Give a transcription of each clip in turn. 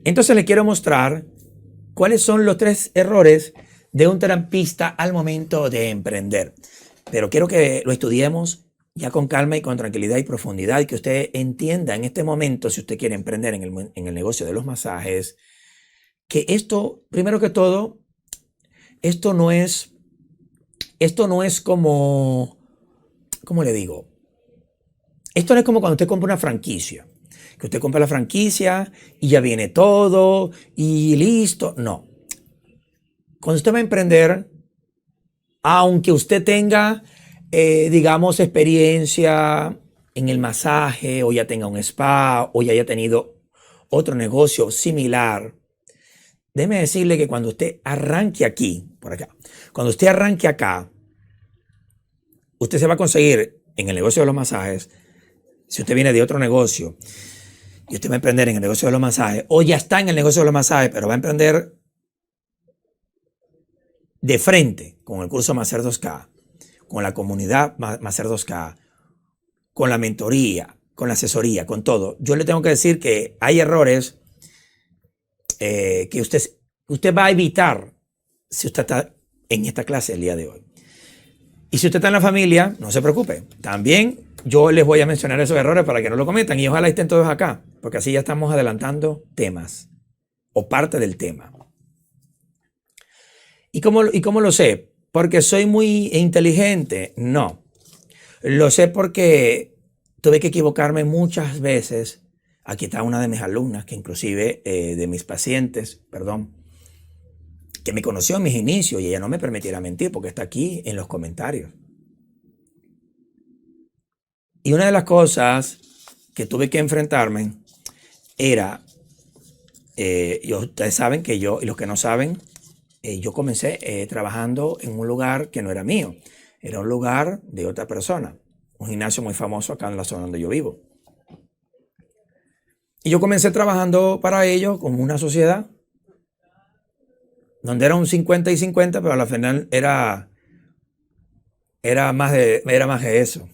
Entonces le quiero mostrar cuáles son los 3 errores de un terapista al momento de emprender. Pero quiero que lo estudiemos ya con calma y con tranquilidad y profundidad y que usted entienda en este momento, si usted quiere emprender en el negocio de los masajes, que esto, primero que todo, esto no es, como, ¿cómo le digo? Esto no es como cuando usted compra una franquicia, que usted compra la franquicia y ya viene todo y listo. No. Cuando usted va a emprender, aunque usted tenga, digamos, experiencia en el masaje o ya tenga un spa o ya haya tenido otro negocio similar, déjeme decirle que cuando usted arranque aquí, por acá, cuando usted arranque acá, usted se va a conseguir en el negocio de los masajes. Si usted viene de otro negocio y usted va a emprender en el negocio de los masajes, o ya está en el negocio de los masajes, pero va a emprender de frente con el curso Master 2K, con la comunidad Master 2K, con la mentoría, con la asesoría, con todo, yo le tengo que decir que hay errores que usted va a evitar si usted está en esta clase el día de hoy. Y si usted está en la familia, no se preocupe. También yo les voy a mencionar esos errores para que no lo cometan y ojalá estén todos acá, porque así ya estamos adelantando temas o parte del tema. ¿Y cómo lo sé? ¿Porque soy muy inteligente? No. Lo sé porque tuve que equivocarme muchas veces. Aquí está una de mis alumnas, que inclusive de mis pacientes, perdón, que me conoció en mis inicios y ella no me permitiera mentir porque está aquí en los comentarios. Y una de las cosas que tuve que enfrentarme era, ustedes saben que yo, y los que no saben, yo comencé trabajando en un lugar que no era mío, era un lugar de otra persona, un gimnasio muy famoso acá en la zona donde yo vivo. Y yo comencé trabajando para ellos como una sociedad, donde era un 50 y 50, pero al final era más de eso.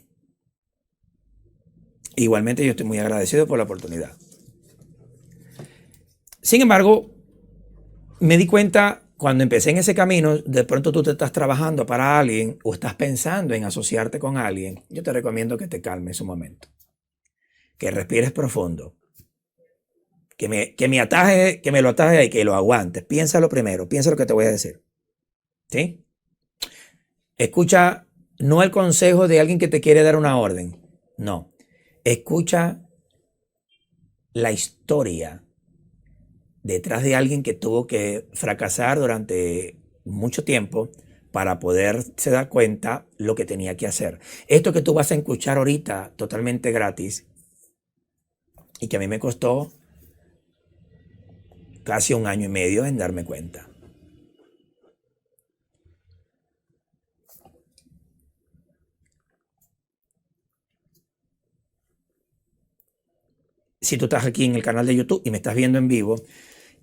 Igualmente yo estoy muy agradecido por la oportunidad. Sin embargo, me di cuenta cuando empecé en ese camino, de pronto tú te estás trabajando para alguien o estás pensando en asociarte con alguien, yo te recomiendo que te calmes un momento, que respires profundo, que me lo atajes y que lo aguantes. Piénsalo primero, piensa lo que te voy a decir. ¿Sí? Escucha no el consejo de alguien que te quiere dar una orden, no. Escucha la historia detrás de alguien que tuvo que fracasar durante mucho tiempo para poderse dar cuenta lo que tenía que hacer. Esto que tú vas a escuchar ahorita totalmente gratis y que a mí me costó casi 1 año y medio en darme cuenta. Si tú estás aquí en el canal de YouTube y me estás viendo en vivo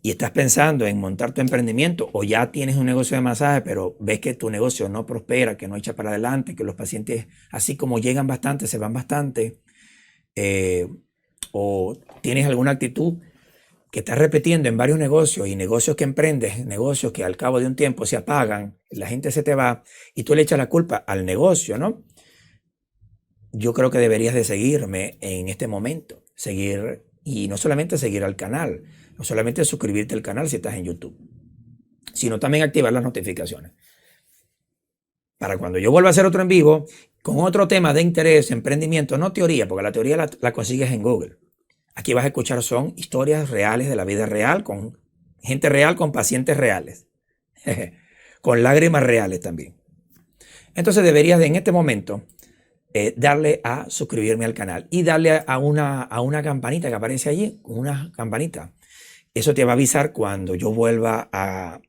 y estás pensando en montar tu emprendimiento o ya tienes un negocio de masaje, pero ves que tu negocio no prospera, que no echa para adelante, que los pacientes, así como llegan bastante, se van bastante, o tienes alguna actitud que estás repitiendo en varios negocios y negocios que emprendes, negocios que al cabo de un tiempo se apagan, la gente se te va y tú le echas la culpa al negocio, ¿no? Yo creo que deberías de seguirme en este momento, seguir, y no solamente seguir al canal, no solamente suscribirte al canal si estás en YouTube, sino también activar las notificaciones. Para cuando yo vuelva a hacer otro en vivo, con otro tema de interés, emprendimiento, no teoría, porque la teoría la consigues en Google. Aquí vas a escuchar son historias reales de la vida real, con gente real, con pacientes reales, con lágrimas reales también. Entonces deberías de en este momento darle a suscribirme al canal y darle a una campanita que aparece allí, una campanita. Eso te va a avisar cuando yo vuelva a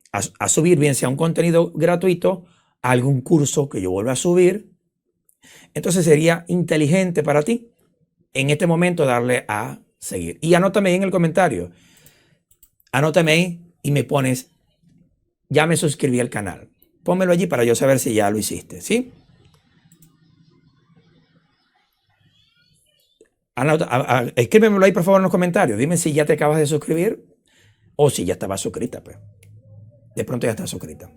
subir, bien sea un contenido gratuito, algún curso que yo vuelva a subir. Entonces sería inteligente para ti en este momento darle a seguir. Y anótame ahí en el comentario. Anótame ahí y me pones, ya me suscribí al canal. Pónmelo allí para yo saber si ya lo hiciste, ¿sí? Escríbemelo ahí por favor en los comentarios. Dime si ya te acabas de suscribir. O si ya estaba suscrita, pues. De pronto ya está suscrita.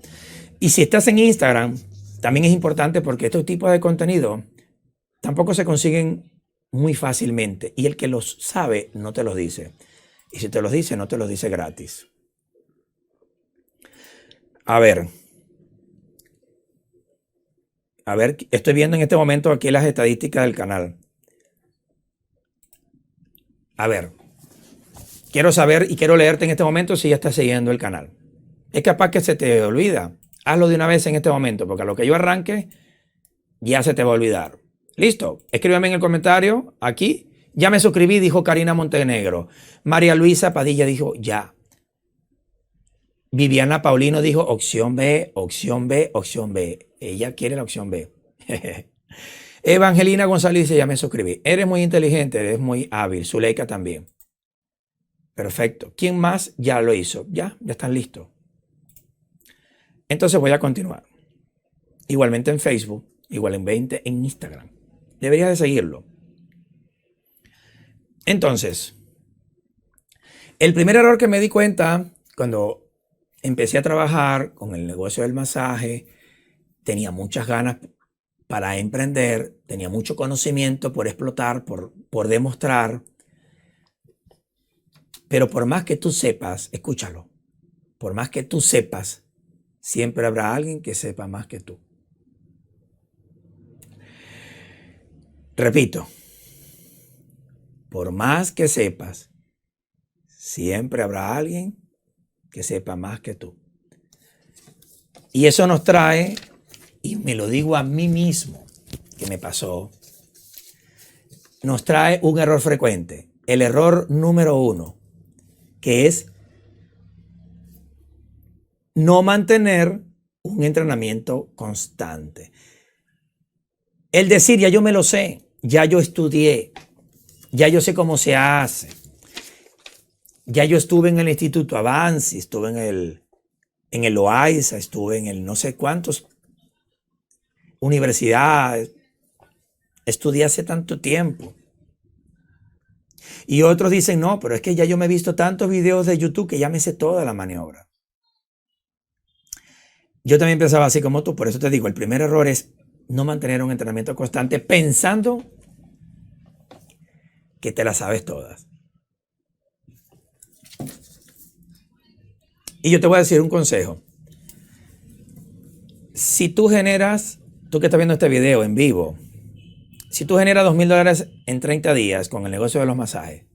Y si estás en Instagram, también es importante porque estos tipos de contenido tampoco se consiguen muy fácilmente. Y el que los sabe no te los dice. Y si te los dice, no te los dice gratis. A ver, estoy viendo en este momento aquí las estadísticas del canal. A ver, quiero saber y quiero leerte en este momento si ya estás siguiendo el canal. Es capaz que se te olvida. Hazlo de una vez en este momento, porque a lo que yo arranque, ya se te va a olvidar. ¿Listo? Escríbeme en el comentario aquí. Ya me suscribí, dijo Karina Montenegro. María Luisa Padilla dijo ya. Viviana Paulino dijo opción B, opción B, opción B. Ella quiere la opción B. Evangelina González dice, ya me suscribí. Eres muy inteligente, eres muy hábil. Zuleika también. Perfecto. ¿Quién más ya lo hizo? Ya están listos. Entonces voy a continuar. Igualmente en Facebook, igualmente en Instagram. Deberías de seguirlo. Entonces, el primer error que me di cuenta cuando empecé a trabajar con el negocio del masaje, tenía muchas ganas para emprender, tenía mucho conocimiento por explotar, por demostrar, pero por más que tú sepas, escúchalo, por más que tú sepas, siempre habrá alguien que sepa más que tú. Repito, por más que sepas, siempre habrá alguien que sepa más que tú. Y eso nos trae, y me lo digo a mí mismo, que me pasó, nos trae un error frecuente. El error número 1, que es no mantener un entrenamiento constante. El decir, ya yo me lo sé, ya yo estudié, ya yo sé cómo se hace, ya yo estuve en el Instituto Avanzi, estuve en el Loaiza, estuve en el no sé cuántos universidades, estudié hace tanto tiempo. Y otros dicen, no, pero es que ya yo me he visto tantos videos de YouTube que ya me sé toda la maniobra. Yo también pensaba así como tú, por eso te digo, el primer error es no mantener un entrenamiento constante pensando que te las sabes todas. Y yo te voy a decir un consejo. Si tú generas, tú que estás viendo este video en vivo, si tú generas $2,000 en 30 días con el negocio de los masajes,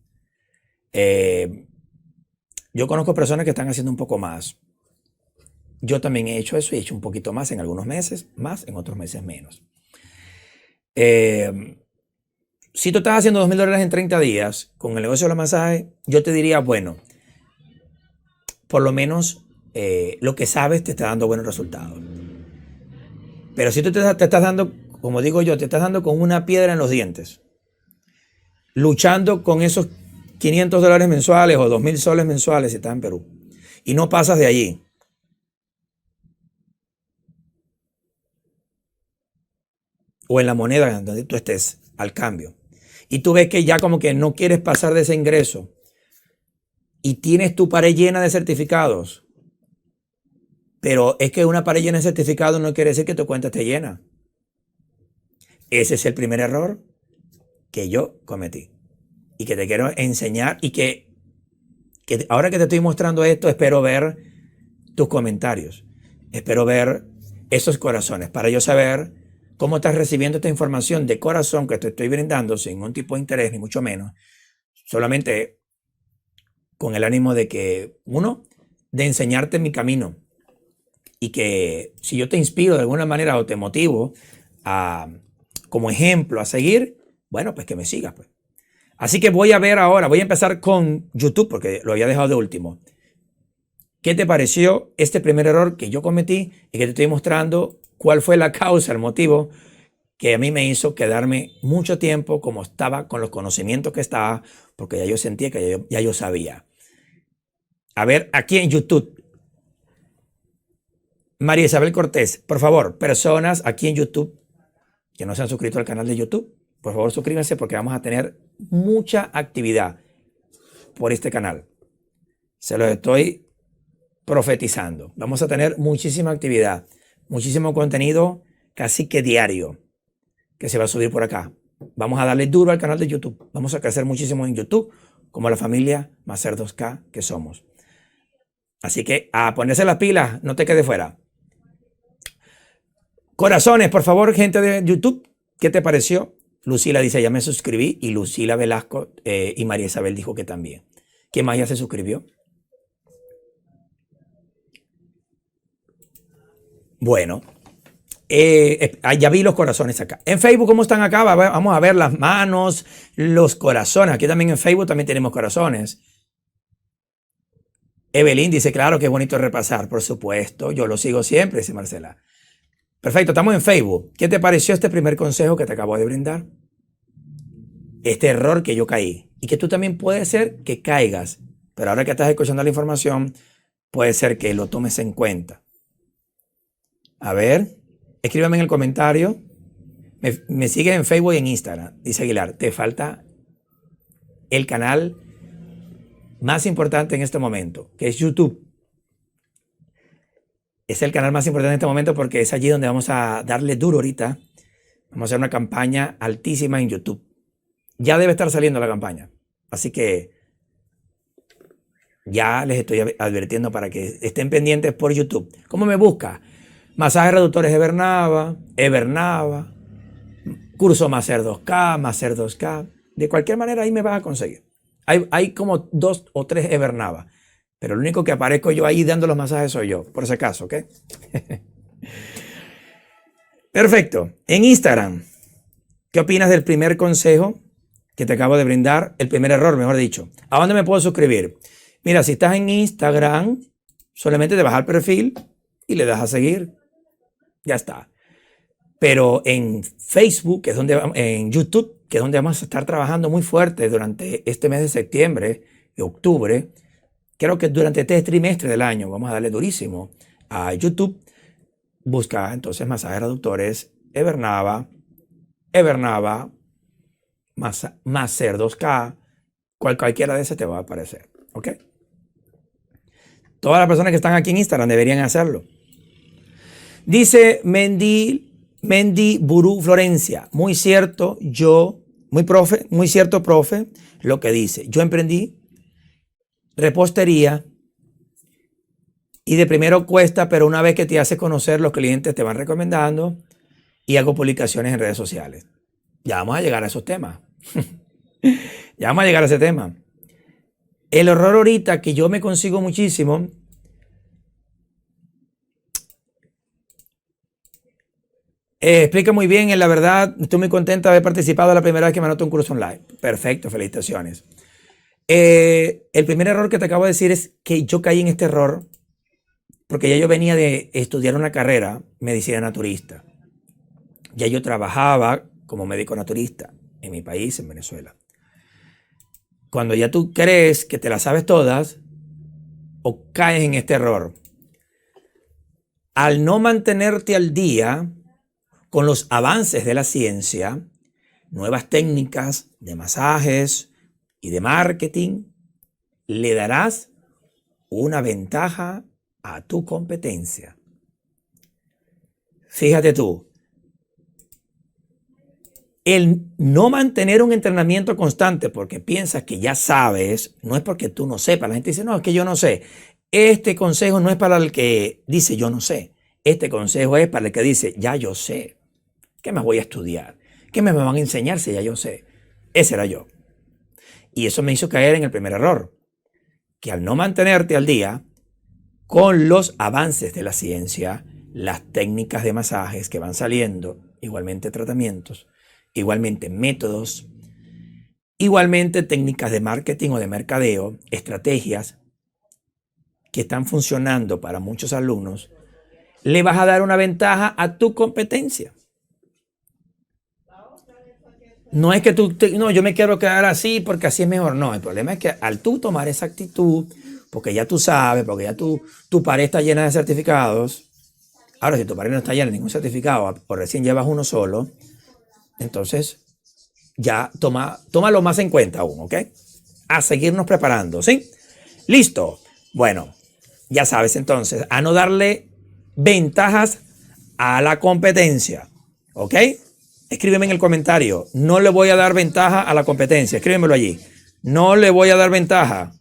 yo conozco personas que están haciendo un poco más. Yo también he hecho eso y he hecho un poquito más en algunos meses, más en otros meses menos. Si tú estás haciendo $2,000 en 30 días con el negocio de los masajes, yo te diría, bueno, por lo menos lo que sabes te está dando buenos resultados. Pero si tú te estás dando, como digo yo, te estás dando con una piedra en los dientes, luchando con esos $500 mensuales o 2,000 soles mensuales si estás en Perú, y no pasas de allí, o en la moneda donde tú estés, al cambio, y tú ves que ya como que no quieres pasar de ese ingreso, y tienes tu pared llena de certificados, pero es que una pared llena de certificados no quiere decir que tu cuenta esté llena. Ese es el primer error que yo cometí y que te quiero enseñar, y que ahora que te estoy mostrando esto, espero ver tus comentarios, espero ver esos corazones para yo saber cómo estás recibiendo esta información de corazón que te estoy brindando sin ningún tipo de interés, ni mucho menos, solamente con el ánimo de que, uno, de enseñarte mi camino, y que si yo te inspiro de alguna manera o te motivo como ejemplo a seguir, bueno, pues que me sigas, pues. Así que voy a empezar con YouTube porque lo había dejado de último. ¿Qué te pareció este primer error que yo cometí y que te estoy mostrando cuál fue la causa, el motivo que a mí me hizo quedarme mucho tiempo como estaba, con los conocimientos que estaba, porque ya yo sentía que ya yo sabía? A ver, aquí en YouTube, María Isabel Cortés, por favor, personas aquí en YouTube que no se han suscrito al canal de YouTube, por favor suscríbanse porque vamos a tener mucha actividad por este canal. Se los estoy profetizando. Vamos a tener muchísima actividad, muchísimo contenido, casi que diario, que se va a subir por acá. Vamos a darle duro al canal de YouTube. Vamos a crecer muchísimo en YouTube, como la familia Macer 2K que somos. Así que a ponerse las pilas, no te quedes fuera. Corazones, por favor, gente de YouTube, ¿qué te pareció? Lucila dice, ya me suscribí, y Lucila Velasco y María Isabel dijo que también. ¿Quién más ya se suscribió? Bueno, ya vi los corazones acá. En Facebook, ¿cómo están acá? Vamos a ver las manos, los corazones. Aquí también en Facebook también tenemos corazones. Evelyn dice, claro que es bonito repasar, por supuesto. Yo lo sigo siempre, dice Marcela. Perfecto, estamos en Facebook. ¿Qué te pareció este primer consejo que te acabo de brindar? Este error que yo caí. Y que tú también puede ser que caigas. Pero ahora que estás escuchando la información, puede ser que lo tomes en cuenta. A ver, escríbame en el comentario. Me sigue en Facebook y en Instagram. Dice Aguilar, te falta el canal más importante en este momento, que es YouTube. Es el canal más importante en este momento porque es allí donde vamos a darle duro ahorita. Vamos a hacer una campaña altísima en YouTube. Ya debe estar saliendo la campaña. Así que ya les estoy advirtiendo para que estén pendientes por YouTube. ¿Cómo me busca? Masajes reductores Evernava, curso Macer 2K, Macer 2K. De cualquier manera ahí me vas a conseguir. Hay como 2 o 3 Evernava. Pero el único que aparezco yo ahí dando los masajes soy yo, por si acaso, ¿ok? Perfecto. En Instagram, ¿qué opinas del primer consejo que te acabo de brindar? El primer error, mejor dicho. ¿A dónde me puedo suscribir? Mira, si estás en Instagram, solamente te vas al perfil y le das a seguir. Ya está. Pero en Facebook, que es donde, en YouTube, que es donde vamos a estar trabajando muy fuerte durante este mes de septiembre y octubre, creo que durante este trimestre del año vamos a darle durísimo a YouTube. Busca entonces masajes reductores Evernava, Macer 2K, cualquiera de esas te va a aparecer. ¿Ok? Todas las personas que están aquí en Instagram deberían hacerlo. Dice Mendy Burú Florencia, muy cierto, muy cierto, profe, lo que dice. Yo emprendí repostería y de primero cuesta, pero una vez que te haces conocer, los clientes te van recomendando y hago publicaciones en redes sociales. Ya vamos a llegar a esos temas. Ya vamos a llegar a ese tema. El error ahorita que yo me consigo muchísimo explica muy bien, en la verdad, estoy muy contenta de haber participado la primera vez que me anoto un curso online. Perfecto, felicitaciones. El primer error que te acabo de decir es que yo caí en este error porque ya yo venía de estudiar una carrera, medicina naturista. Ya yo trabajaba como médico naturista en mi país, en Venezuela. Cuando ya tú crees que te las sabes todas, o caes en este error, al no mantenerte al día con los avances de la ciencia, nuevas técnicas de masajes y de marketing, le darás una ventaja a tu competencia. Fíjate tú, el no mantener un entrenamiento constante porque piensas que ya sabes, no es porque tú no sepas. La gente dice, no, es que yo no sé. Este consejo no es para el que dice yo no sé. Este consejo es para el que dice ya yo sé. ¿Qué más voy a estudiar? ¿Qué me van a enseñar si ya yo sé? Ese era yo. Y eso me hizo caer en el primer error, que al no mantenerte al día con los avances de la ciencia, las técnicas de masajes que van saliendo, igualmente tratamientos, igualmente métodos, igualmente técnicas de marketing o de mercadeo, estrategias que están funcionando para muchos alumnos, le vas a dar una ventaja a tu competencia. No es que no, yo me quiero quedar así porque así es mejor. No, el problema es que al tú tomar esa actitud, porque ya tú sabes, porque ya tu pared está llena de certificados. Ahora, si tu pared no está llena de ningún certificado o recién llevas uno solo, entonces ya tómalo más en cuenta aún, ¿ok? A seguirnos preparando, ¿sí? Listo. Bueno, ya sabes entonces, a no darle ventajas a la competencia, ¿ok? Escríbeme en el comentario, no le voy a dar ventaja a la competencia, escríbemelo allí. No le voy a dar ventaja,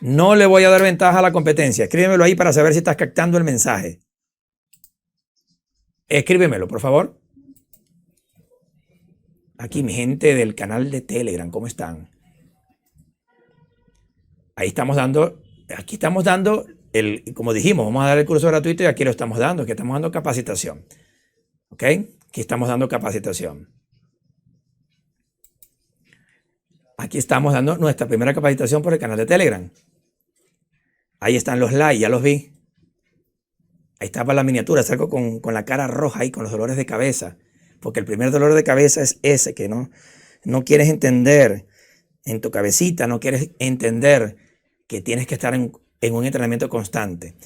no le voy a dar ventaja a la competencia, escríbemelo ahí para saber si estás captando el mensaje. Escríbemelo, por favor. Aquí mi gente del canal de Telegram, ¿cómo están? Ahí estamos dando, aquí estamos dando como dijimos, vamos a dar el curso gratuito y aquí lo estamos dando, aquí estamos dando capacitación. ¿Ok? Aquí estamos dando capacitación. Aquí estamos dando nuestra primera capacitación por el canal de Telegram. Ahí están los likes, ya los vi. Ahí está para la miniatura, salgo con la cara roja ahí, con los dolores de cabeza. Porque el primer dolor de cabeza es ese, que no quieres entender en tu cabecita, no quieres entender que tienes que estar en un entrenamiento constante.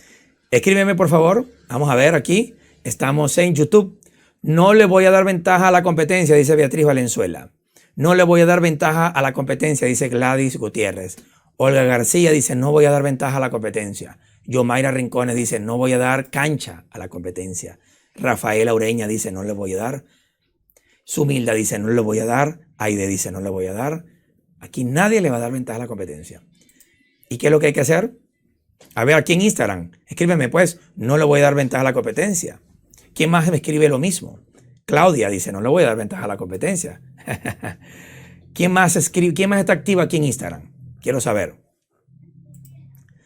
Escríbeme, por favor. Vamos a ver aquí. Estamos en YouTube. No le voy a dar ventaja a la competencia, dice Beatriz Valenzuela. No le voy a dar ventaja a la competencia, dice Gladys Gutiérrez. Olga García dice, no voy a dar ventaja a la competencia. Yomaira Rincones dice, no voy a dar cancha a la competencia. Rafaela Ureña dice, no le voy a dar. Sumilda dice, no le voy a dar. Aide dice, no le voy a dar. Aquí nadie le va a dar ventaja a la competencia. ¿Y qué es lo que hay que hacer? A ver, aquí en Instagram, escríbeme pues, no le voy a dar ventaja a la competencia. ¿Quién más me escribe lo mismo? Claudia dice, no le voy a dar ventaja a la competencia. ¿Quién más escribe? ¿Quién más está activo aquí en Instagram? Quiero saber.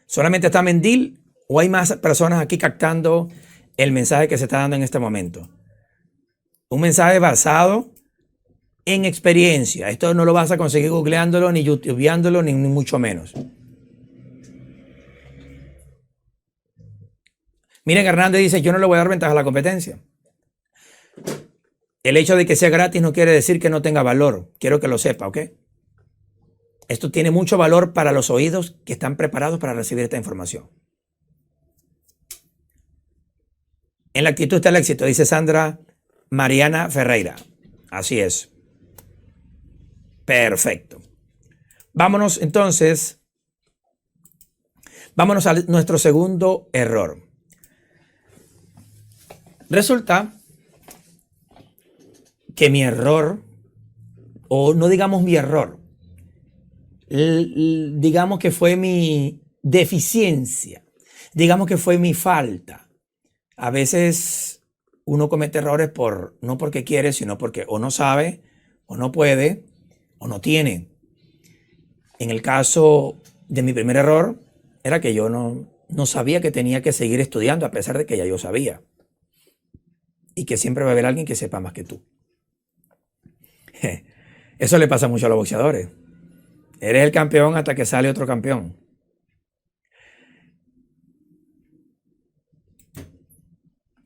¿Solamente está Mendil o hay más personas aquí captando el mensaje que se está dando en este momento? Un mensaje basado en experiencia. Esto no lo vas a conseguir googleándolo, ni youtubeándolo, ni mucho menos. Miren, Hernández dice, yo no le voy a dar ventaja a la competencia. El hecho de que sea gratis no quiere decir que no tenga valor. Quiero que lo sepa, ¿ok? Esto tiene mucho valor para los oídos que están preparados para recibir esta información. En la actitud está el éxito, dice Sandra Mariana Ferreira. Así es. Perfecto. Vámonos entonces. Vámonos a nuestro segundo error. Resulta que mi error, o no digamos mi error, digamos que fue mi deficiencia, digamos que fue mi falta. A veces uno comete errores no porque quiere, sino porque o no sabe, o no puede, o no tiene. En el caso de mi primer error, era que yo no sabía que tenía que seguir estudiando, a pesar de que ya yo sabía. Y que siempre va a haber alguien que sepa más que tú. Eso le pasa mucho a los boxeadores. Eres el campeón hasta que sale otro campeón.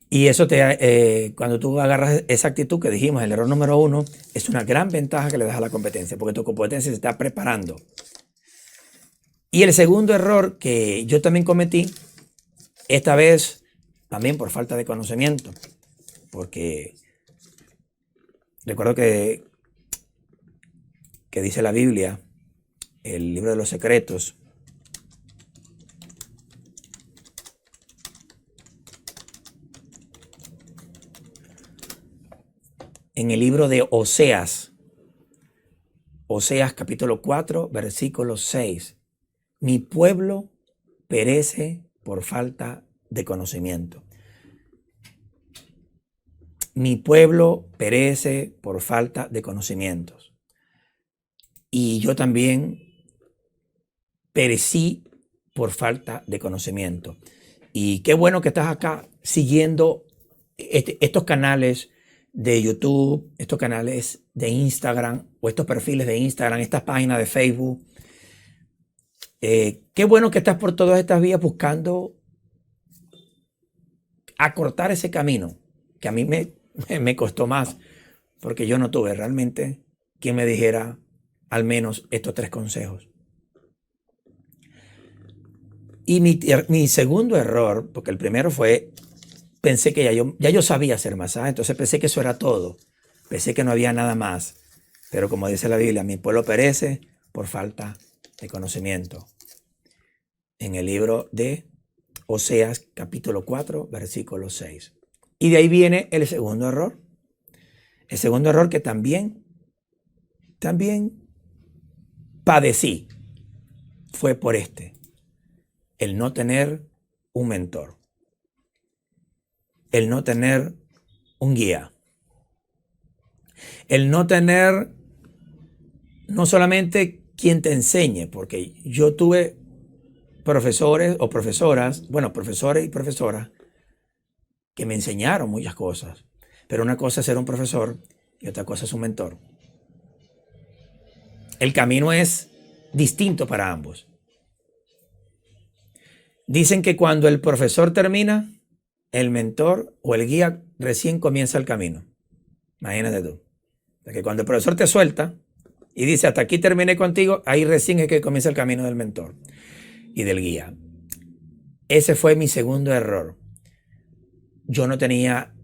Y eso cuando tú agarras esa actitud que dijimos, el error número 1, es una gran ventaja que le das a la competencia, porque tu competencia se está preparando. Y el segundo error que yo también cometí, esta vez también por falta de conocimiento, porque recuerdo que dice la Biblia, el libro de los secretos, en el libro de Oseas capítulo 4, versículo 6, mi pueblo perece por falta de conocimiento. Mi pueblo perece por falta de conocimientos. Y yo también perecí por falta de conocimiento. Y qué bueno que estás acá siguiendo estos canales de YouTube, estos canales de Instagram, o estos perfiles de Instagram, estas páginas de Facebook. Qué bueno que estás por todas estas vías buscando acortar ese camino, que a mí me costó más, porque yo no tuve realmente quien me dijera al menos estos 3 consejos. Y mi segundo error, porque el primero fue, pensé que ya yo sabía hacer masaje, entonces pensé que eso era todo. Pensé que no había nada más. Pero como dice la Biblia, mi pueblo perece por falta de conocimiento. en el libro de Oseas, capítulo 4, versículo 6. Y de ahí viene el segundo error. El segundo error que también padecí fue por el no tener un mentor, el no tener un guía, el no tener no solamente quien te enseñe, porque yo tuve profesores o profesoras, profesores y profesoras que me enseñaron muchas cosas, pero una cosa es ser un profesor y otra cosa es un mentor. El camino es distinto para ambos. Dicen que cuando el profesor termina, el mentor o el guía recién comienza el camino. Imagínate tú. Que cuando el profesor te suelta y dice hasta aquí terminé contigo, ahí recién es que comienza el camino del mentor y del guía. Ese fue mi segundo error. Yo no tenía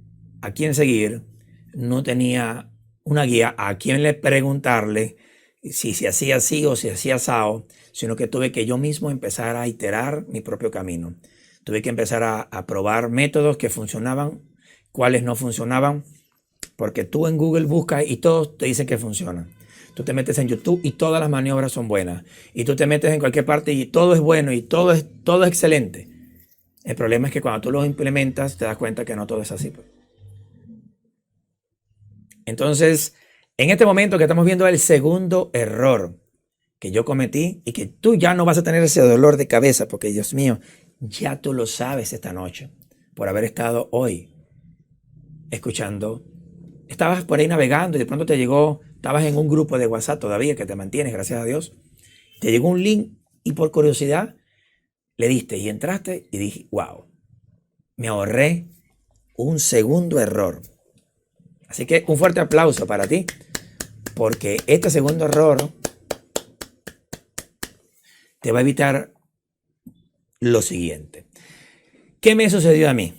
a quién seguir, no tenía una guía a quién le preguntarle si se hacía así o si hacía asado, sino que tuve que yo mismo empezar a iterar mi propio camino. Tuve que empezar a probar métodos que funcionaban, cuáles no funcionaban, porque tú en Google buscas y todos te dicen que funcionan. Tú te metes en YouTube y todas las maniobras son buenas. Y tú te metes en cualquier parte y todo es bueno y todo es excelente. El problema es que cuando tú los implementas te das cuenta que no todo es así. Entonces, en este momento que estamos viendo el segundo error que yo cometí y que tú ya no vas a tener ese dolor de cabeza porque, Dios mío, ya tú lo sabes esta noche por haber estado hoy escuchando. Estabas por ahí navegando y de pronto te llegó, estabas en un grupo de WhatsApp todavía que te mantienes, gracias a Dios. Te llegó un link y por curiosidad le diste y entraste y dije, wow, me ahorré un segundo error. Así que un fuerte aplauso para ti, porque este segundo error te va a evitar lo siguiente. ¿Qué me sucedió a mí?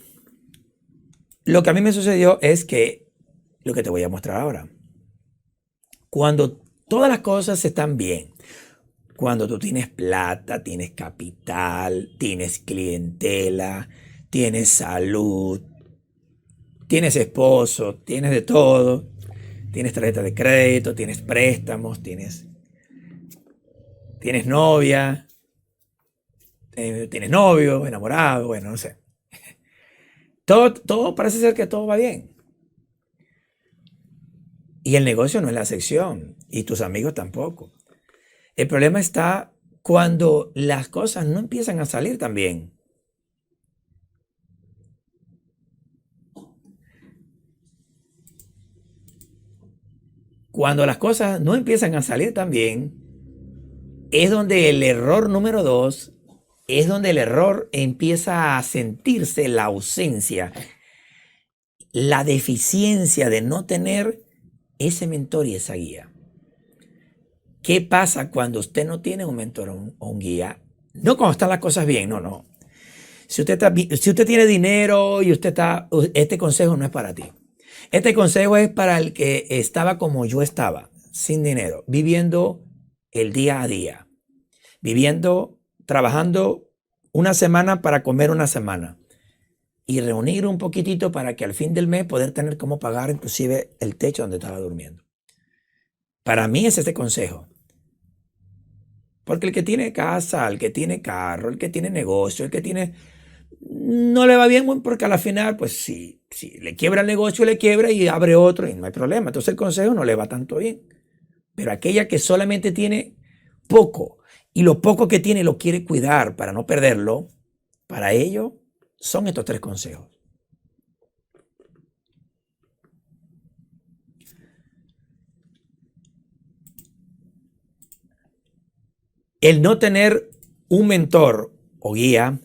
Lo que a mí me sucedió es que, lo que te voy a mostrar ahora, cuando todas las cosas están bien, cuando tú tienes plata, tienes capital, tienes clientela, tienes salud, tienes esposo, tienes de todo, tienes tarjeta de crédito, tienes préstamos, tienes novia, tienes novio, enamorado, bueno, no sé. Todo parece ser que todo va bien. Y el negocio no es la excepción, y tus amigos tampoco. El problema está cuando las cosas no empiezan a salir tan bien. Cuando las cosas no empiezan a salir tan bien, es donde el error número 2, es donde el error empieza a sentirse la ausencia, la deficiencia de no tener ese mentor y esa guía. ¿Qué pasa cuando usted no tiene un mentor o un guía? No cuando están las cosas bien, no. Si usted tiene dinero y este consejo no es para ti. Este consejo es para el que estaba como yo estaba, sin dinero, viviendo el día a día, trabajando una semana para comer una semana y reunir un poquitito para que al fin del mes poder tener cómo pagar inclusive el techo donde estaba durmiendo. Para mí es este consejo. Porque el que tiene casa, el que tiene carro, el que tiene negocio, el que tiene... no le va bien porque a la final, pues si le quiebra el negocio, le quiebra y abre otro y no hay problema. Entonces el consejo no le va tanto bien. Pero aquella que solamente tiene poco y lo poco que tiene lo quiere cuidar para no perderlo, para ello son estos 3 consejos. El no tener un mentor o guía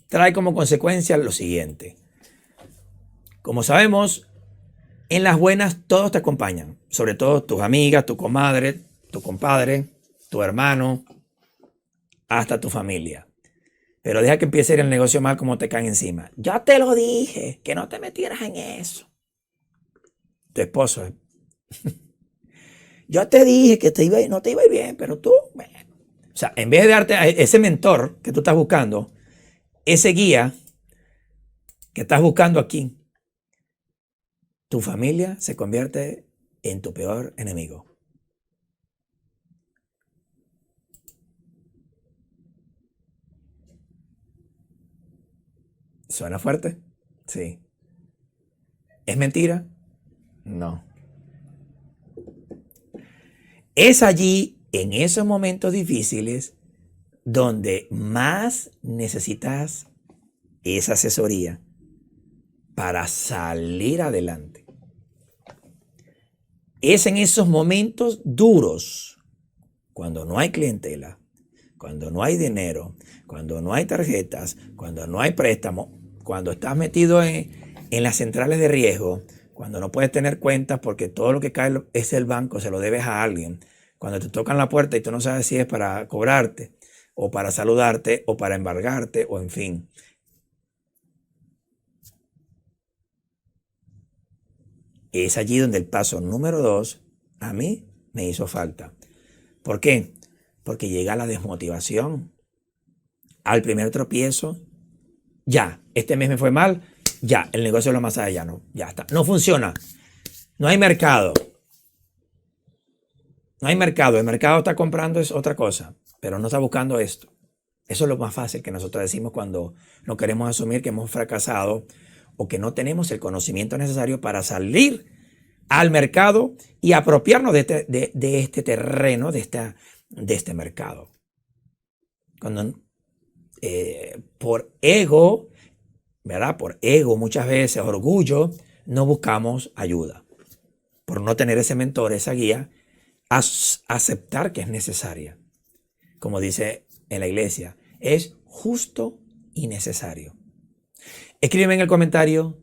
trae como consecuencia lo siguiente. Como sabemos, en las buenas todos te acompañan, sobre todo tus amigas, tu comadre, tu compadre, tu hermano, hasta tu familia. Pero deja que empiece el negocio mal como te caen encima. Ya te lo dije, que no te metieras en eso. Tu esposo. Yo te dije que no te iba a ir bien, pero tú, bueno. O sea, en vez de darte a ese mentor que tú estás buscando, ese guía que estás buscando aquí, tu familia se convierte en tu peor enemigo. ¿Suena fuerte? Sí. ¿Es mentira? No. Es allí, en esos momentos difíciles, donde más necesitas esa asesoría para salir adelante. Es en esos momentos duros, cuando no hay clientela, cuando no hay dinero, cuando no hay tarjetas, cuando no hay préstamo, cuando estás metido en las centrales de riesgo, cuando no puedes tener cuentas porque todo lo que cae es el banco, se lo debes a alguien, cuando te tocan la puerta y tú no sabes si es para cobrarte o para saludarte o para embargarte o en fin. Es allí donde el paso número 2 a mí me hizo falta. ¿Por qué? Porque llega la desmotivación. Al primer tropiezo, ya, este mes me fue mal, ya, el negocio de los masajes ya no, ya está. No funciona. No hay mercado. No hay mercado. El mercado está comprando es otra cosa, pero no está buscando esto. Eso es lo más fácil que nosotros decimos cuando no queremos asumir que hemos fracasado o que no tenemos el conocimiento necesario para salir al mercado y apropiarnos de este terreno, de este mercado. Cuando por ego, ¿verdad? Por ego, muchas veces, orgullo, no buscamos ayuda. Por no tener ese mentor, esa guía, aceptar que es necesaria. Como dice en la iglesia, es justo y necesario. Escríbeme en el comentario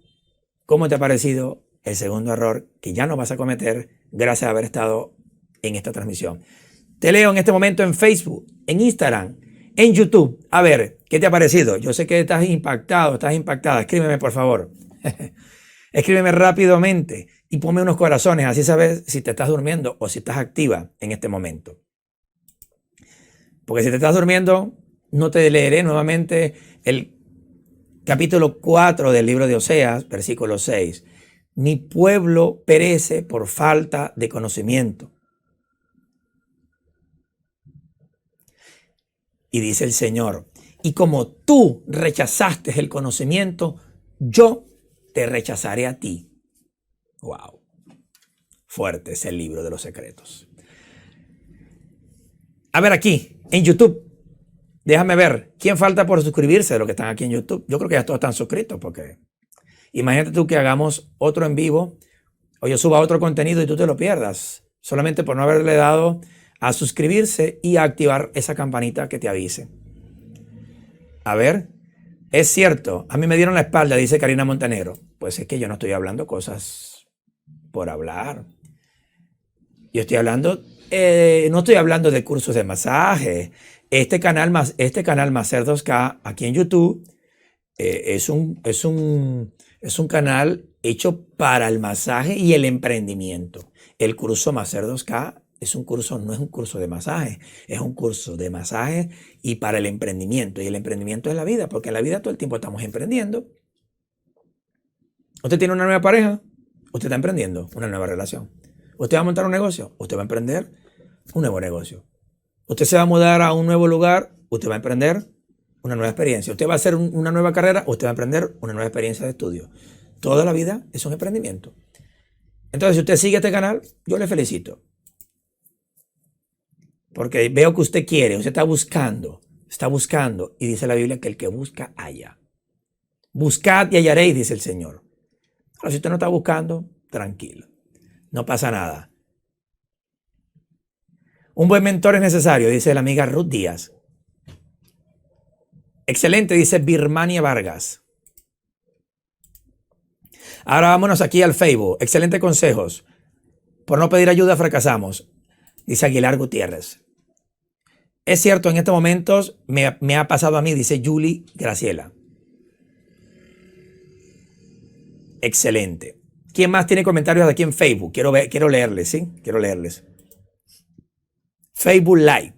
cómo te ha parecido el segundo error que ya no vas a cometer gracias a haber estado en esta transmisión. Te leo en este momento en Facebook, en Instagram, en YouTube. A ver, ¿qué te ha parecido? Yo sé que estás impactado, estás impactada. Escríbeme, por favor. Escríbeme rápidamente y ponme unos corazones, así sabes si te estás durmiendo o si estás activa en este momento. Porque si te estás durmiendo, no te leeré nuevamente el capítulo 4 del libro de Oseas, versículo 6. Mi pueblo perece por falta de conocimiento. Y dice el Señor, y como tú rechazaste el conocimiento, yo te rechazaré a ti. Wow. Fuerte es el libro de los secretos. A ver aquí, en YouTube. Déjame ver, ¿quién falta por suscribirse de los que están aquí en YouTube? Yo creo que ya todos están suscritos porque imagínate tú que hagamos otro en vivo o yo suba otro contenido y tú te lo pierdas. Solamente por no haberle dado a suscribirse y a activar esa campanita que te avise. A ver, es cierto, a mí me dieron la espalda, dice Karina Montenegro. Pues es que yo no estoy hablando cosas por hablar. Yo estoy hablando, no estoy hablando de cursos de masaje. Este canal Maser 2K aquí en YouTube es un canal hecho para el masaje y el emprendimiento. El curso Maser 2K es un curso, no es un curso de masaje, es un curso de masaje y para el emprendimiento. Y el emprendimiento es la vida, porque en la vida todo el tiempo estamos emprendiendo. Usted tiene una nueva pareja, usted está emprendiendo una nueva relación. Usted va a montar un negocio, usted va a emprender un nuevo negocio. Usted se va a mudar a un nuevo lugar, usted va a emprender una nueva experiencia. Usted va a hacer una nueva carrera, usted va a emprender una nueva experiencia de estudio. Toda la vida es un emprendimiento. Entonces, si usted sigue este canal, yo le felicito. Porque veo que usted quiere, usted está buscando. Y dice la Biblia que el que busca, halla. Buscad y hallaréis, dice el Señor. Pero si usted no está buscando, tranquilo. No pasa nada. Un buen mentor es necesario, dice la amiga Ruth Díaz. Excelente, dice Birmania Vargas. Ahora vámonos aquí al Facebook. Excelentes consejos. Por no pedir ayuda fracasamos, dice Aguilar Gutiérrez. Es cierto, en estos momentos me ha pasado a mí, dice Julie Graciela. Excelente. ¿Quién más tiene comentarios de aquí en Facebook? Quiero leerles, ¿sí? Quiero leerles. Facebook Live.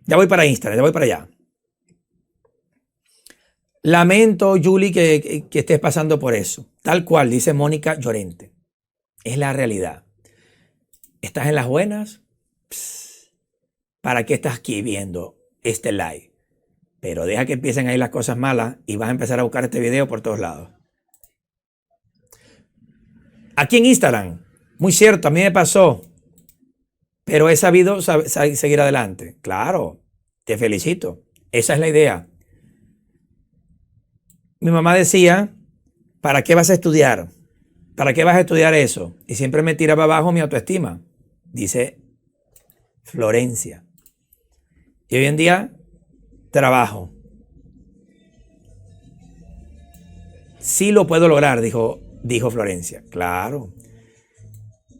Ya voy para Instagram, ya voy para allá. Lamento, Julie, que estés pasando por eso. Tal cual, dice Mónica Llorente. Es la realidad. ¿Estás en las buenas? Pss, ¿para qué estás aquí viendo este live? Pero deja que empiecen ahí las cosas malas y vas a empezar a buscar este video por todos lados. Aquí en Instagram, muy cierto, a mí me pasó, pero he sabido seguir adelante. Claro, te felicito. Esa es la idea. Mi mamá decía, ¿para qué vas a estudiar? ¿Para qué vas a estudiar eso? Y siempre me tiraba abajo mi autoestima, dice Florencia. Y hoy en día trabajo. Sí lo puedo lograr, dijo Florencia. Claro,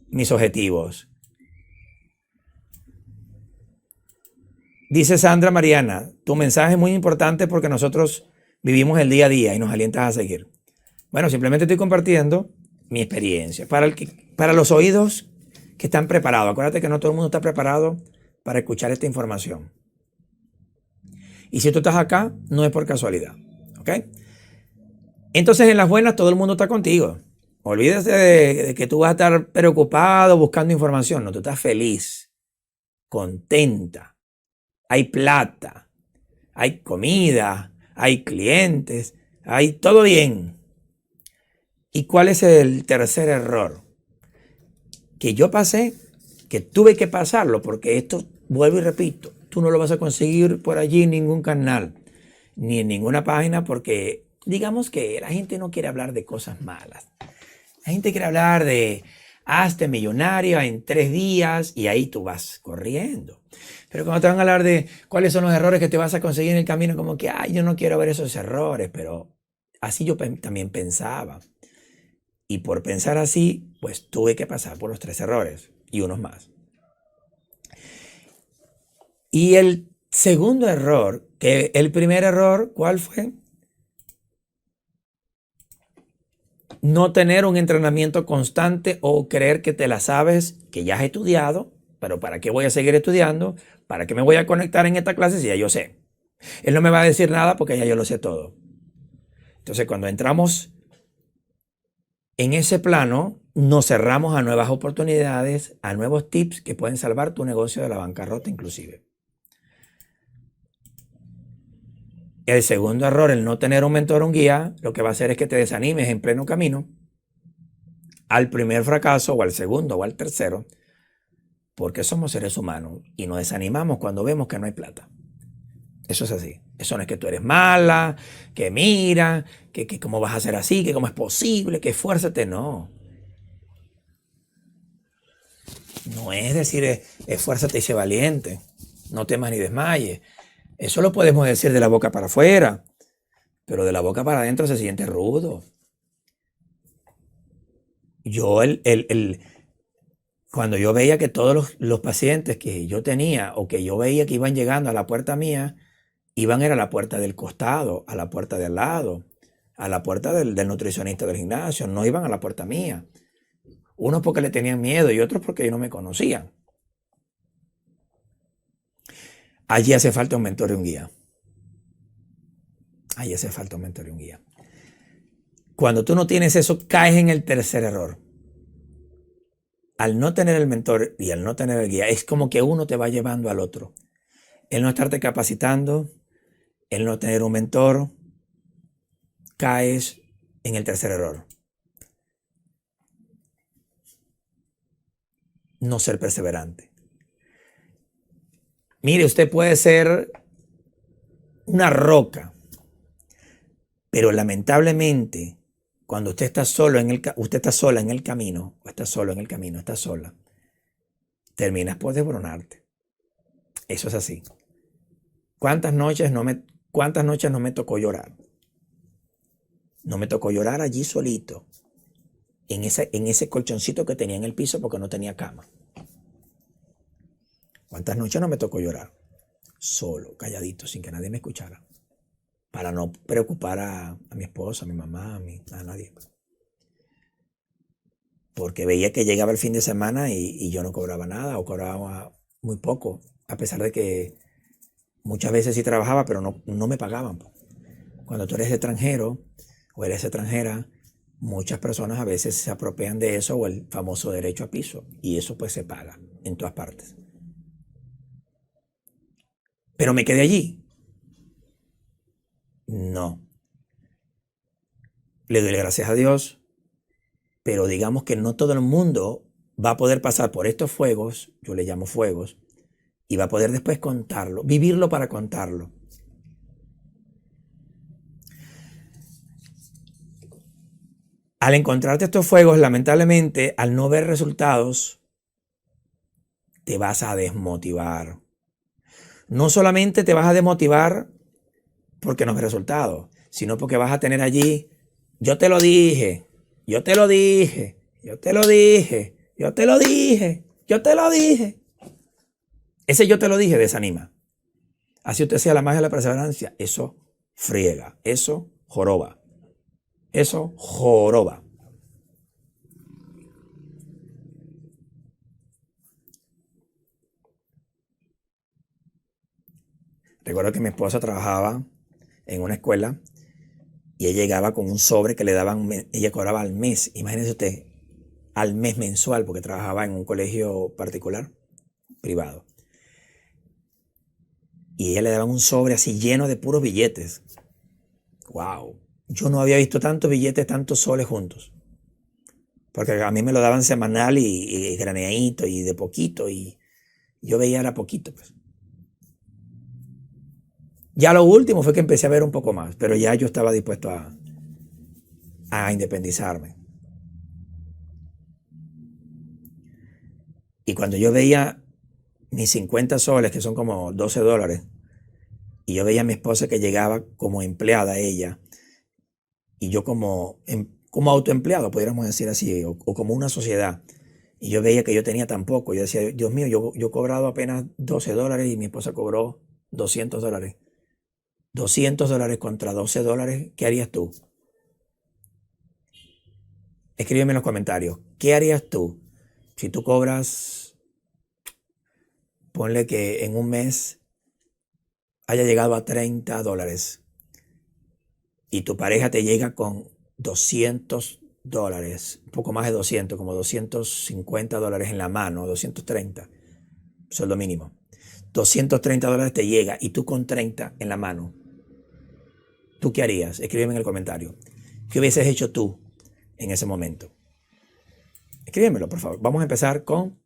mis objetivos. Dice Sandra Mariana, tu mensaje es muy importante porque nosotros vivimos el día a día y nos alientas a seguir. Bueno, simplemente estoy compartiendo mi experiencia. Para los oídos que están preparados, acuérdate que no todo el mundo está preparado para escuchar esta información. Y si tú estás acá, no es por casualidad. ¿Ok? Entonces, en las buenas, todo el mundo está contigo. Olvídate de que tú vas a estar preocupado buscando información. No, tú estás feliz, contenta. Hay plata, hay comida, hay clientes, hay todo bien. ¿Y cuál es el tercer error? Que yo pasé, que tuve que pasarlo, porque esto, vuelvo y repito, tú no lo vas a conseguir por allí en ningún canal, ni en ninguna página, porque digamos que la gente no quiere hablar de cosas malas. La gente quiere hablar de hazte millonario en 3 días y ahí tú vas corriendo. Pero cuando te van a hablar de cuáles son los errores que te vas a conseguir en el camino, como que, ay, yo no quiero ver esos errores, pero así yo también pensaba. Y por pensar así, pues tuve que pasar por los 3 errores y unos más. Y el segundo error, que el primer error, ¿cuál fue? No tener un entrenamiento constante o creer que te la sabes, que ya has estudiado, pero ¿para qué voy a seguir estudiando? ¿Para qué me voy a conectar en esta clase si ya yo sé? Él no me va a decir nada porque ya yo lo sé todo. Entonces, cuando entramos en ese plano, nos cerramos a nuevas oportunidades, a nuevos tips que pueden salvar tu negocio de la bancarrota inclusive. El segundo error, el no tener un mentor o un guía, lo que va a hacer es que te desanimes en pleno camino al primer fracaso o al segundo o al tercero, porque somos seres humanos y nos desanimamos cuando vemos que no hay plata. Eso es así. Eso no es que tú eres mala, que mira, que cómo vas a ser así, que cómo es posible, que esfuérzate. No. No es decir esfuérzate y sé valiente. No temas ni desmayes. Eso lo podemos decir de la boca para afuera, pero de la boca para adentro se siente rudo. Yo, cuando yo veía que todos los pacientes que yo tenía o que yo veía que iban llegando a la puerta mía, iban a la puerta del costado, a la puerta de al lado, a la puerta del nutricionista del gimnasio, no iban a la puerta mía. Unos porque le tenían miedo y otros porque no me conocían. Allí hace falta un mentor y un guía. Allí hace falta un mentor y un guía. Cuando tú no tienes eso, caes en el tercer error. Al no tener el mentor y al no tener el guía, es como que uno te va llevando al otro. El no estarte capacitando, el no tener un mentor, caes en el tercer error. No ser perseverante. Mire, usted puede ser una roca, pero lamentablemente, cuando usted está solo usted está sola en el camino, o está solo en el camino, está sola, terminas por desmoronarte. Eso es así. ¿Cuántas noches no me tocó llorar? No me tocó llorar allí solito, en ese colchoncito que tenía en el piso porque no tenía cama. ¿Cuántas noches no me tocó llorar? Solo, calladito, sin que nadie me escuchara. Para no preocupar a mi esposa, a mi mamá, a nadie. Porque veía que llegaba el fin de semana y yo no cobraba nada o cobraba muy poco, a pesar de que Muchas veces sí trabajaba, pero no me pagaban. Cuando tú eres extranjero o eres extranjera, muchas personas a veces se apropian de eso o el famoso derecho a piso. Y eso pues se paga en todas partes. Pero me quedé allí. No. Le doy gracias a Dios, pero digamos que no todo el mundo va a poder pasar por estos fuegos, yo le llamo fuegos, y va a poder después contarlo, vivirlo para contarlo. Al encontrarte estos fuegos, lamentablemente, al no ver resultados, te vas a desmotivar. No solamente te vas a desmotivar porque no ves resultados, sino porque vas a tener allí, yo te lo dije, yo te lo dije, yo te lo dije, yo te lo dije, yo te lo dije. Ese yo te lo dije desanima. Así usted sea la magia de la perseverancia, eso friega, eso joroba, eso joroba. Recuerdo que mi esposa trabajaba en una escuela y ella llegaba con un sobre que le daban, ella cobraba al mes, imagínese usted, al mes mensual, porque trabajaba en un colegio particular, privado. Y ella le daban un sobre así lleno de puros billetes. ¡Wow! Yo no había visto tantos billetes, tantos soles juntos. Porque a mí me lo daban semanal y graneadito y de poquito y yo veía era poquito, pues. Ya lo último fue que empecé a ver un poco más, pero ya yo estaba dispuesto a independizarme. Y cuando yo veía mis 50 soles, que son como $12, y yo veía a mi esposa que llegaba como empleada ella, y yo como autoempleado, pudiéramos decir así, o como una sociedad, y yo veía que yo tenía tan poco, yo decía, Dios mío, yo he cobrado apenas $12 y mi esposa cobró $200. $200 contra $12, ¿qué harías tú? Escríbeme en los comentarios, ¿qué harías tú si tú cobras, ponle que en un mes haya llegado a $30 y tu pareja te llega con $200, un poco más de 200, como $250 en la mano, 230, sueldo mínimo. $230 te llega y tú con 30 en la mano. ¿Tú qué harías? Escríbeme en el comentario. ¿Qué hubieses hecho tú en ese momento? Escríbemelo, por favor. Vamos a empezar con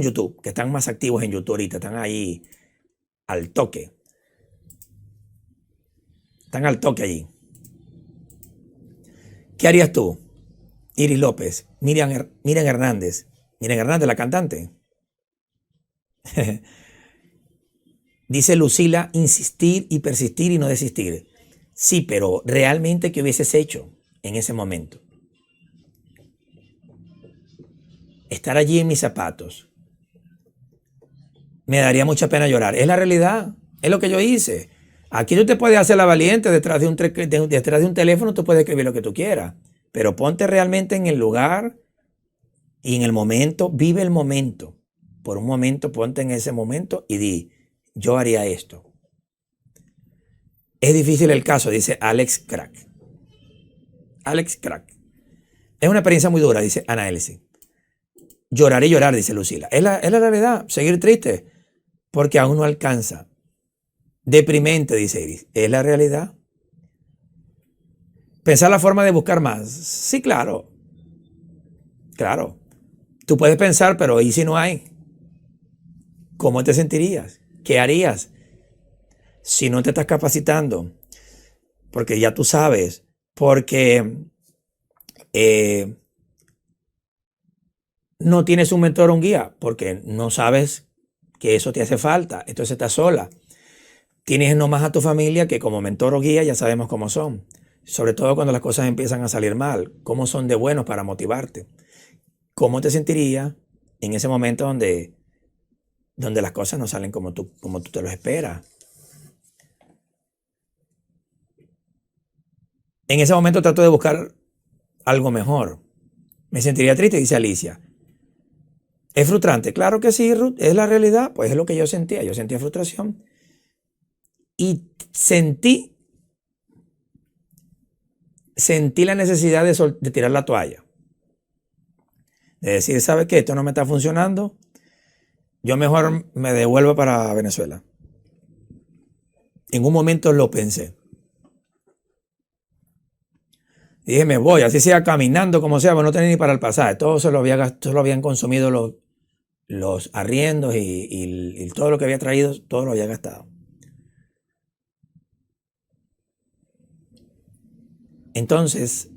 YouTube, que están más activos en YouTube ahorita, están ahí al toque. Están al toque allí. ¿Qué harías tú? Iris López, Miriam Hernández. Miriam Hernández, la cantante. Dice Lucila, insistir y persistir y no desistir. Sí, pero realmente, ¿qué hubieses hecho en ese momento? Estar allí en mis zapatos. Me daría mucha pena llorar. Es la realidad. Es lo que yo hice. Aquí tú te puedes hacer la valiente detrás de un teléfono, tú puedes escribir lo que tú quieras. Pero ponte realmente en el lugar y en el momento, vive el momento. Por un momento, ponte en ese momento y di, yo haría esto. Es difícil el caso, dice Alex Crack. Alex Crack. Es una experiencia muy dura, dice Ana Elsie. Llorar y llorar, dice Lucila. Es la realidad, seguir triste, porque aún no alcanza. Deprimente, dice Iris. Es la realidad. Pensar la forma de buscar más. Sí, claro. Claro. Tú puedes pensar, pero ¿y si no hay? ¿Cómo te sentirías? ¿Qué harías? Si no te estás capacitando, porque ya tú sabes, porque no tienes un mentor o un guía, porque no sabes que eso te hace falta, entonces estás sola. Tienes nomás a tu familia que como mentor o guía ya sabemos cómo son, sobre todo cuando las cosas empiezan a salir mal, cómo son de buenos para motivarte. ¿Cómo te sentirías en ese momento donde las cosas no salen como tú te lo esperas? En ese momento trato de buscar algo mejor. Me sentiría triste, dice Alicia. ¿Es frustrante? Claro que sí, Ruth, es la realidad, pues es lo que yo sentía frustración y sentí la necesidad de tirar la toalla, de decir, ¿sabe qué? Esto no me está funcionando, yo mejor me devuelvo para Venezuela. En un momento lo pensé. Dije, me voy, así sea caminando, como sea, pero no tenía ni para el pasaje. Todo se lo habían consumido los arriendos y todo lo que había traído, todo lo había gastado. Entonces,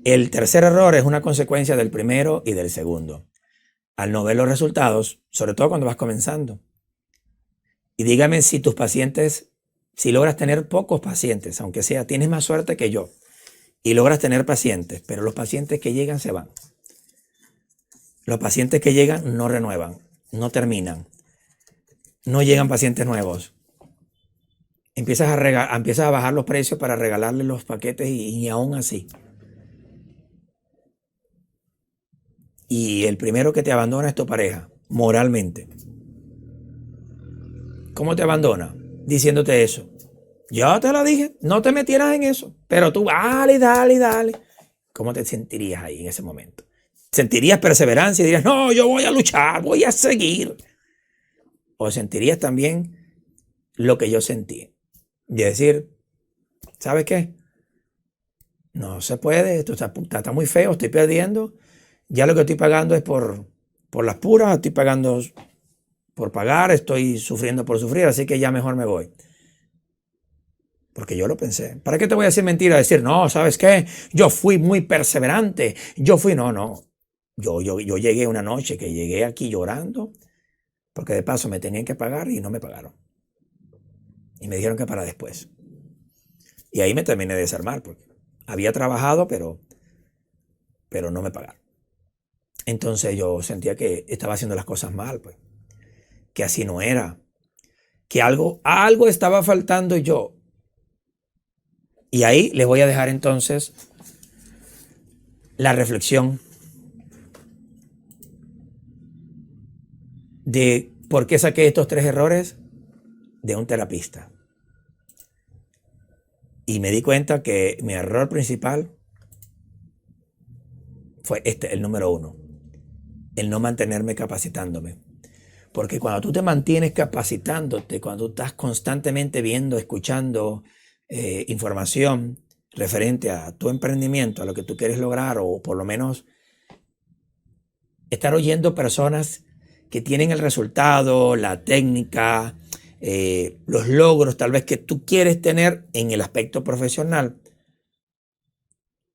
el tercer error es una consecuencia del primero y del segundo. Al no ver los resultados, sobre todo cuando vas comenzando. Y dígame si tus pacientes, si logras tener pocos pacientes, aunque sea, tienes más suerte que yo, y logras tener pacientes, pero los pacientes que llegan se van. Los pacientes que llegan no renuevan, no terminan, no llegan pacientes nuevos. Empiezas a bajar los precios para regalarle los paquetes y aún así. Y el primero que te abandona es tu pareja, moralmente. ¿Cómo te abandona? Diciéndote eso. Yo te lo dije, no te metieras en eso, pero tú dale, dale, dale. ¿Cómo te sentirías ahí en ese momento? ¿Sentirías perseverancia y dirías, no, yo voy a luchar, voy a seguir? ¿O sentirías también lo que yo sentí? Y decir, ¿sabes qué? No se puede, esto está muy feo, estoy perdiendo. Ya lo que estoy pagando es por las puras, estoy pagando por pagar, estoy sufriendo por sufrir, así que ya mejor me voy. Porque yo lo pensé. ¿Para qué te voy a decir mentira? Decir, no, ¿sabes qué? Yo fui muy perseverante. No. Yo llegué una noche que llegué aquí llorando, porque de paso me tenían que pagar y no me pagaron. Y me dijeron que para después. Y ahí me terminé de desarmar, porque había trabajado, pero no me pagaron. Entonces yo sentía que estaba haciendo las cosas mal, pues, que así no era, que algo estaba faltando yo. Y ahí les voy a dejar entonces la reflexión de por qué saqué estos 3 errores de un terapista. Y me di cuenta que mi error principal fue el número 1, el no mantenerme capacitándome. Porque cuando tú te mantienes capacitándote, cuando tú estás constantemente viendo, escuchando información referente a tu emprendimiento, a lo que tú quieres lograr, o por lo menos estar oyendo personas que tienen el resultado, la técnica, los logros tal vez que tú quieres tener en el aspecto profesional.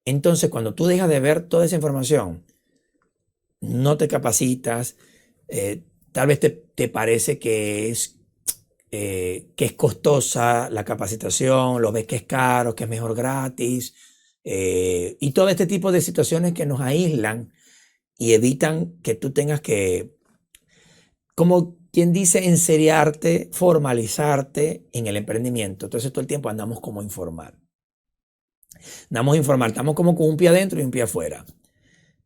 Entonces, cuando tú dejas de ver toda esa información, no te capacitas, tal vez te parece que es costosa la capacitación, lo ves que es caro, que es mejor gratis, y todo este tipo de situaciones que nos aíslan y evitan que tú tengas que, como quien dice, enseriarte, formalizarte en el emprendimiento. Entonces todo el tiempo andamos como informar. Estamos como con un pie adentro y un pie afuera.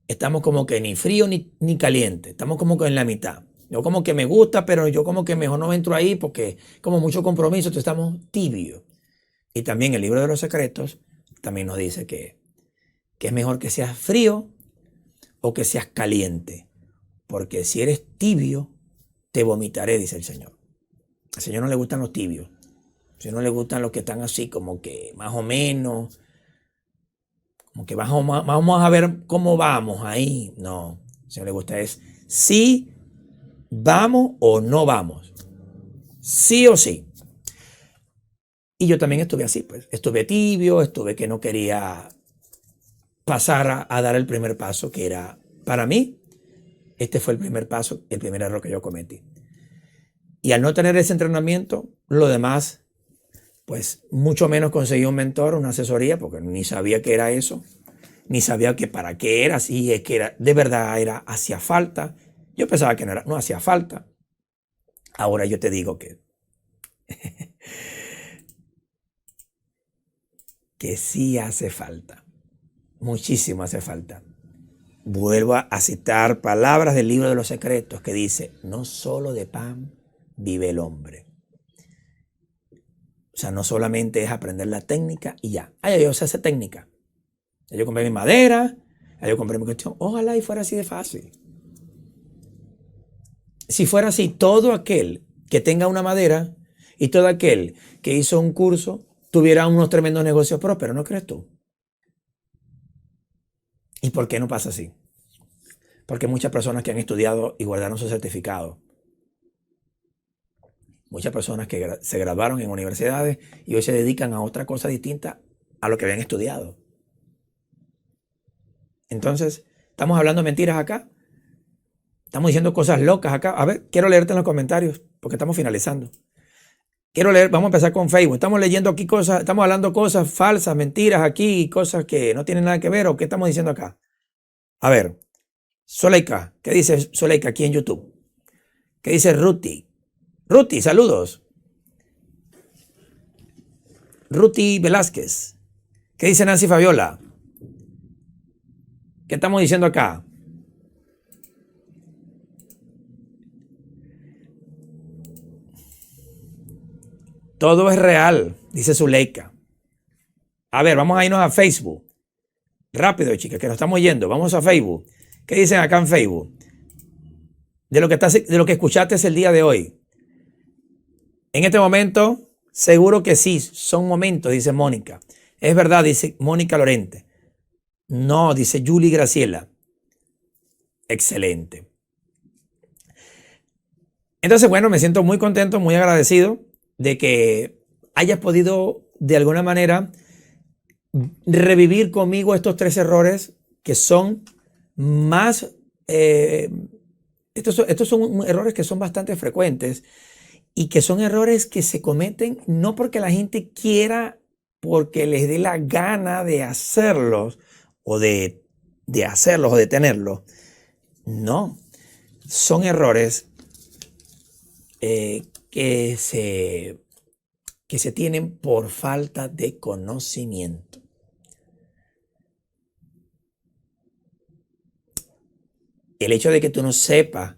Estamos como que ni frío ni caliente, estamos como que en la mitad. Yo como que me gusta, pero yo como que mejor no entro ahí porque como mucho compromiso, entonces estamos tibios. Y también el libro de los secretos también nos dice que es mejor que seas frío o que seas caliente, porque si eres tibio, te vomitaré, dice el Señor. Al Señor no le gustan los tibios, al Señor no le gustan los que están así como que más o menos, como que vamos a ver cómo vamos ahí. No, al Señor le gusta es sí, vamos o no vamos, sí o sí. Y yo también estuve así, pues, estuve tibio, estuve que no quería pasar a dar el primer paso, que era, para mí, este fue el primer paso, el primer error que yo cometí. Y al no tener ese entrenamiento, lo demás, pues mucho menos conseguí un mentor, una asesoría, porque ni sabía qué era eso, ni sabía que para qué era, si es que era, de verdad hacía falta. Yo pensaba que no hacía falta. Ahora yo te digo que sí hace falta, muchísimo hace falta. Vuelvo a citar palabras del libro de los secretos que dice, no solo de pan vive el hombre. O sea, no solamente es aprender la técnica y ya. Ay, yo sé esa técnica. Yo compré mi madera, yo compré mi cuestión. Ojalá y fuera así de fácil. Si fuera así, todo aquel que tenga una madera y todo aquel que hizo un curso tuviera unos tremendos negocios prósperos, ¿no crees tú? ¿Y por qué no pasa así? Porque muchas personas que han estudiado y guardaron su certificado, muchas personas que se graduaron en universidades y hoy se dedican a otra cosa distinta a lo que habían estudiado. Entonces, ¿estamos hablando mentiras acá? ¿Estamos diciendo cosas locas acá? A ver, quiero leerte en los comentarios porque estamos finalizando. Quiero leer, vamos a empezar con Facebook. Estamos leyendo aquí cosas, estamos hablando cosas falsas, mentiras aquí, cosas que no tienen nada que ver o qué estamos diciendo acá. A ver, Soleika, ¿qué dice Soleika aquí en YouTube? ¿Qué dice Ruti? Ruti, saludos. Ruti Velázquez. ¿Qué dice Nancy Fabiola? ¿Qué estamos diciendo acá? Todo es real, dice Zuleika. A ver, vamos a irnos a Facebook. Rápido, chicas, que nos estamos yendo. Vamos a Facebook. ¿Qué dicen acá en Facebook? De lo que escuchaste el día de hoy. En este momento, seguro que sí, son momentos, dice Mónica. Es verdad, dice Mónica Lorente. No, dice Julie Graciela. Excelente. Entonces, bueno, me siento muy contento, muy agradecido de que hayas podido, de alguna manera, revivir conmigo estos 3 errores que son más... estos son errores que son bastante frecuentes y que son errores que se cometen no porque la gente quiera, porque les dé la gana de hacerlos o de hacerlos o de tenerlos. No, son errores que se tienen por falta de conocimiento. El hecho de que tú no sepas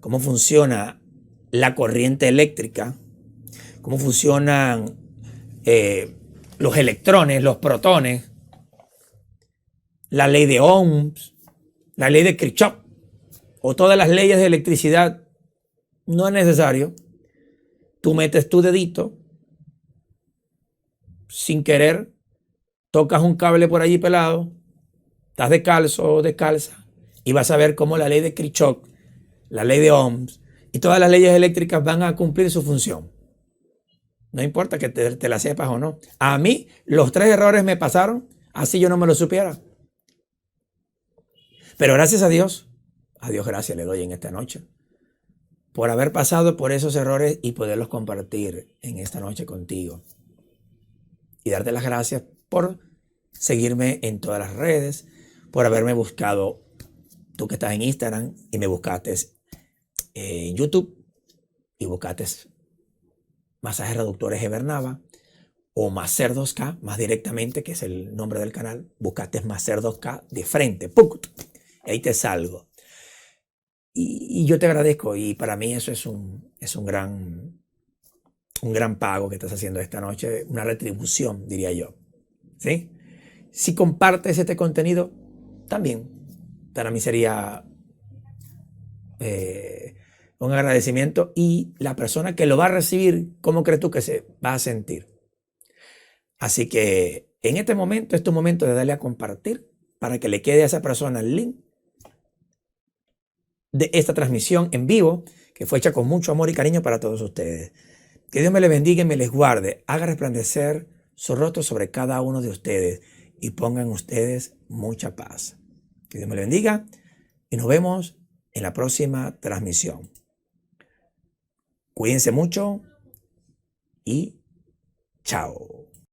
cómo funciona la corriente eléctrica, cómo funcionan los electrones, los protones, la ley de Ohms, la ley de Kirchhoff o todas las leyes de electricidad, no es necesario. Tú metes tu dedito sin querer, tocas un cable por allí pelado, estás descalzo o descalza y vas a ver cómo la ley de Kirchhoff, la ley de Ohms y todas las leyes eléctricas van a cumplir su función. No importa que te la sepas o no. A mí los 3 errores me pasaron, así yo no me lo supiera. Pero gracias a Dios gracias le doy en esta noche, por haber pasado por esos errores y poderlos compartir en esta noche contigo. Y darte las gracias por seguirme en todas las redes, por haberme buscado, tú que estás en Instagram y me buscaste en YouTube y buscaste Masajes Reductores Evernava o Maser 2K, más directamente, que es el nombre del canal. Buscaste Maser 2K de frente, ¡puc! Ahí te salgo. Y yo te agradezco y para mí eso es un gran pago que estás haciendo esta noche, una retribución, diría yo. ¿Sí? Si compartes este contenido, también para mí sería un agradecimiento, y la persona que lo va a recibir, ¿cómo crees tú que se va a sentir? Así que en este momento es tu momento de darle a compartir para que le quede a esa persona el link de esta transmisión en vivo que fue hecha con mucho amor y cariño para todos ustedes. Que Dios me les bendiga y me les guarde, haga resplandecer su rostro sobre cada uno de ustedes y pongan ustedes mucha paz. Que Dios me les bendiga y nos vemos en la próxima transmisión. Cuídense mucho y chao.